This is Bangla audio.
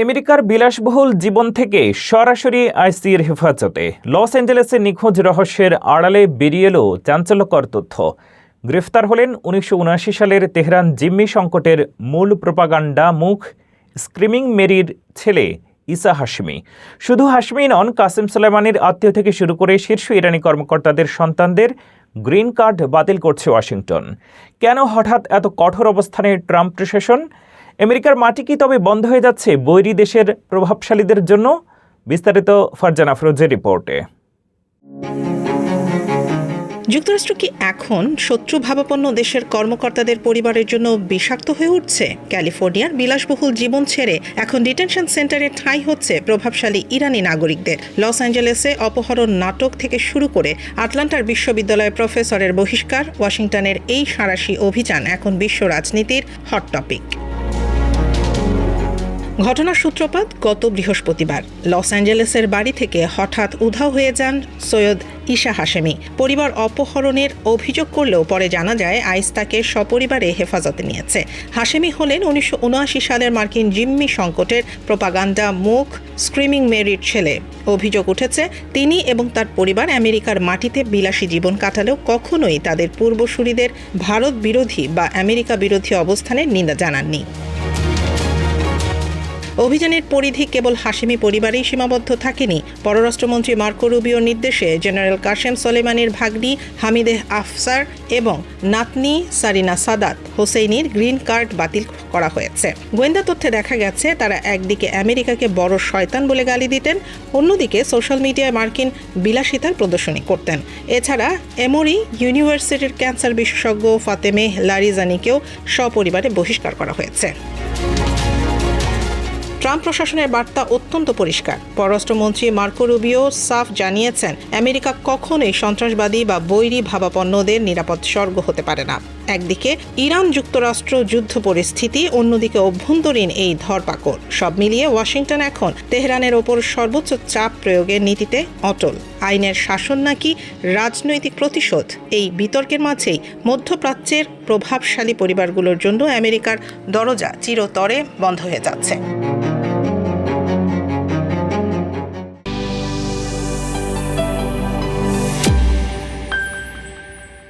আমেরিকার বিলাসবহুল জীবন থেকে সরাসরি আইসির হেফাজতে লস অ্যাঞ্জেলেসে নিখোঁজ রহস্যের আড়ালে বেরিয়ে এলো চাঞ্চল্যকর তথ্য। গ্রেফতার হলেন ১৯৭৯ সালের তেহরান জিম্মি সংকটের মূল প্রোপাগান্ডা মুখ স্ক্রিমিং মেরির ছেলে ইসা হাশমি। শুধু হাশমি নন, কাসেম সোলেমানির আত্মীয় থেকে শুরু করে শীর্ষ ইরানি কর্মকর্তাদের সন্তানদের গ্রিন কার্ড বাতিল করছে ওয়াশিংটন। কেন হঠাৎ এত কঠোর অবস্থানে ট্রাম্প প্রশাসন? আমেরিকার মাটি কি তবে বন্ধ হয়ে যাচ্ছে বৈরী দেশের প্রভাবশালীদের জন্য? বিস্তারিত ফারজানা আফরোজের রিপোর্টে। যুক্তরাষ্ট্র কি এখন শত্রুভাবাপন্ন দেশের কর্মকর্তাদের পরিবারের জন্য বিষাক্ত হয়ে উঠছে? ক্যালিফোর্নিয়ার বিলাসবহুল জীবন ছেড়ে এখন ডিটেনশন সেন্টারে ঠাঁই হচ্ছে প্রভাবশালী ইরানি নাগরিকদের। লস অ্যাঞ্জেলেসে অপহরণ নাটক থেকে শুরু করে আটলান্টার বিশ্ববিদ্যালয়ের প্রফেসরের বহিষ্কার, ওয়াশিংটনের এই সাঁড়াশি অভিযান এখন বিশ্ব রাজনীতির হট টপিক। ঘটনার সূত্রপাত গত বৃহস্পতিবার। লস অ্যাঞ্জেলেসের বাড়ি থেকে হঠাৎ উধাও হয়ে যান সৈয়দ ইসা হাশেমি। পরিবার অপহরণের অভিযোগ করলেও পরে জানা যায় আইস তাকে সপরিবারে হেফাজতে নিয়েছে। হাশেমি হলেন ১৯৭৯ সালের মার্কিন জিম্মি সংকটের প্রোপাগান্ডা মুখ স্ক্রিমিং মেরির ছেলে। অভিযোগ উঠেছে তিনি এবং তার পরিবার আমেরিকার মাটিতে বিলাসী জীবন কাটালেও কখনোই তাদের পূর্বসূরিদের ভারত বিরোধী বা আমেরিকা বিরোধী অবস্থানের নিন্দা জানাননি। অভিযানের পরিধি কেবল হাশেমি পরিবারেই সীমাবদ্ধ থাকেনি। পররাষ্ট্রমন্ত্রী মার্কো রুবিওর নির্দেশে জেনারেল কাসেম সোলেমানির ভাগ্নি হামিদেহ আফসার এবং নাতনি সারিনা সাদাত হোসেইনির গ্রিন কার্ড বাতিল করা হয়েছে। গোয়েন্দা তথ্যে দেখা গেছে তারা একদিকে আমেরিকাকে বড় শয়তান বলে গালি দিতেন, অন্যদিকে সোশ্যাল মিডিয়ায় মার্কিন বিলাসিতার প্রদর্শনী করতেন। এছাড়া এমোরি ইউনিভার্সিটির ক্যান্সার বিশেষজ্ঞ ফাতেমেহ লারিজানিকেও সপরিবারে বহিষ্কার করা হয়েছে। ট্রাম্প প্রশাসনের বার্তা অত্যন্ত পরিষ্কার। পররাষ্ট্রমন্ত্রী মার্কো রুবিও সাফ জানিয়েছেন, আমেরিকা কখনোই সন্ত্রাসবাদী বা বৈরী ভাবাপন্নদের নিরাপদ স্বর্গ হতে পারে না। একদিকে ইরান যুক্তরাষ্ট্র যুদ্ধ পরিস্থিতি, অন্যদিকে অভ্যন্তরীণ এই ধরপাকড়। সব মিলিয়ে ওয়াশিংটন এখন তেহরানের ওপর সর্বোচ্চ চাপ প্রয়োগের নীতিতে অটল। আইনের শাসন নাকি রাজনৈতিক প্রতিশোধ, এই বিতর্কের মাঝেই মধ্যপ্রাচ্যের প্রভাবশালী পরিবারগুলোর জন্য আমেরিকার দরজা চিরতরে বন্ধ হয়ে যাচ্ছে।